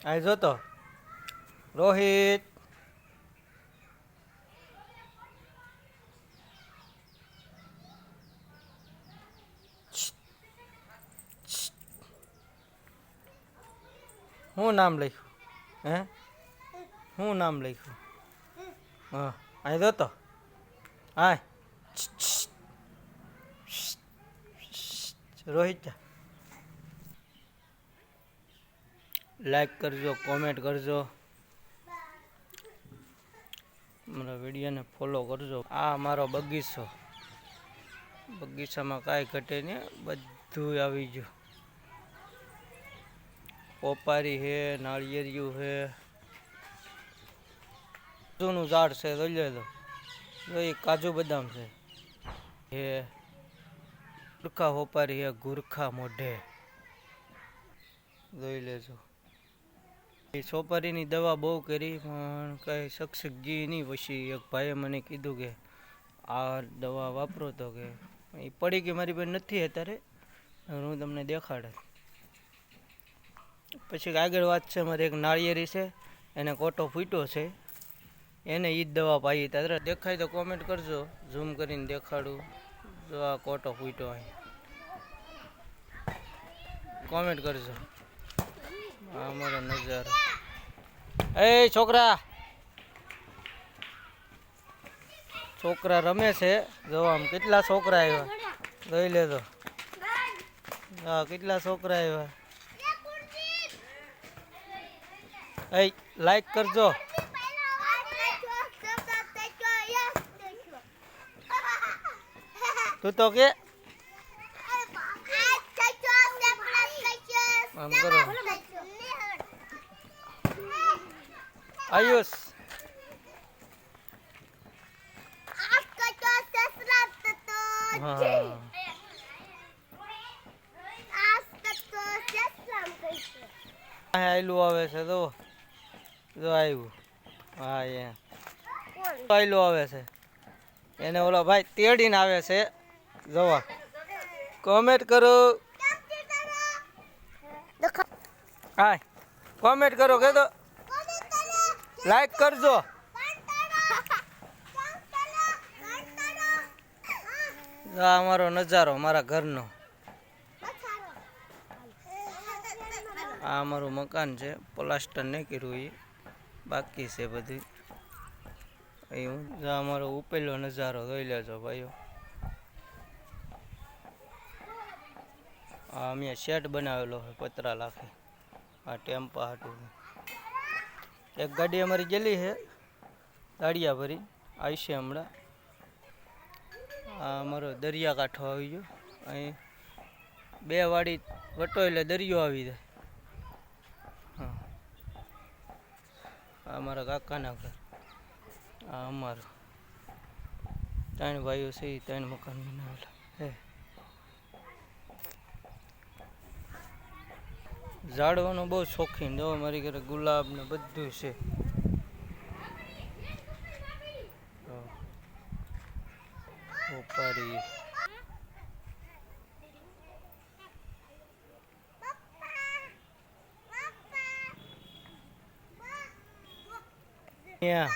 આ જોતો રોહિત. શું નામ લખ્યું? હે શું નામ લખ્યું? હા અહીં જોતો. હા રોહિત, લાઈક કરજો, કોમેન્ટ કરજો, મારા વિડીયોને ફોલો કરજો. આ મારો બગીચો, બગીચામાં કાંઈ ઘટે નહીં, બધું આવી ગયું. પોપારી છે, નાળિયેરિયું છે, કાજુનું ઝાડ છે, જોઈ લેજો. એ કાજુ બદામ છે. ગુરખા હોપારી છે, ગુરખા મોઢે જોઈ લેજો. એ સોપારીની દવા બહુ કરી પણ કંઈ સક્સેસ ગઈ નહીં. પછી એક ભાઈએ મને કીધું કે આ દવા વાપરો, તો કે એ પડી કે મારી પાસે નથી અત્યારે, હું તમને દેખાડે. પછી આગળ વાત છે, મારે એક નાળિયેરી છે, એને કોટો ફૂટ્યો છે, એને એ જ દવા પાઈ. તારે દેખાય તો કોમેન્ટ કરજો, ઝૂમ કરીને દેખાડું. જો આ કોટો ફૂટ્યો અહીં, કોમેન્ટ કરજો. આ અમારો નજારો. એ છોકરા, છોકરા રમે છે. જો આમ કેટલા છોકરા આવ્યા, જોઈ લેજો. હા કેટલા છોકરા આવ્યા. એ લાઈક કરજો. તું તો કે આમ કરો. આયુષ, હા આયલું આવે છે. તો જો આવ્યું. હા એ આયલું આવે છે, એને ઓલો ભાઈ તેડીને આવે છે. જોવા કોમેન્ટ કરો. હા કોમેન્ટ કરો, કે તો લાઈક કરજો. આ અમારો નજારો, મારા ઘરનો. આ અમારું મકાન છે, પ્લાસ્ટર નહીં કર્યું, એ બાકી છે બધું. હું અમારો ઉપેલો નજારો જોઈ લેજો ભાઈઓ. આ અમે શેડ બનાવેલો છે પતરા લાખી, આ ટેમ્પા હાટું. એક ગાડી અમારી ગયેલી છે દાડિયા ભરી, આવશે હમણાં. આ અમારો દરિયાકાંઠો આવી ગયો. અહીં 2 વાડી વટો એટલે દરિયો આવી જાય. હા આ મારા કાકાના ઘર, આ અમારું. 3 ભાઈઓ છે, 3 મકાન બનાવેલા હે. ઝાડવાનો બહુ શોખીન. જો મારી ઘરે ગુલાબ ને બધું છે. ઉપાડી Yeah.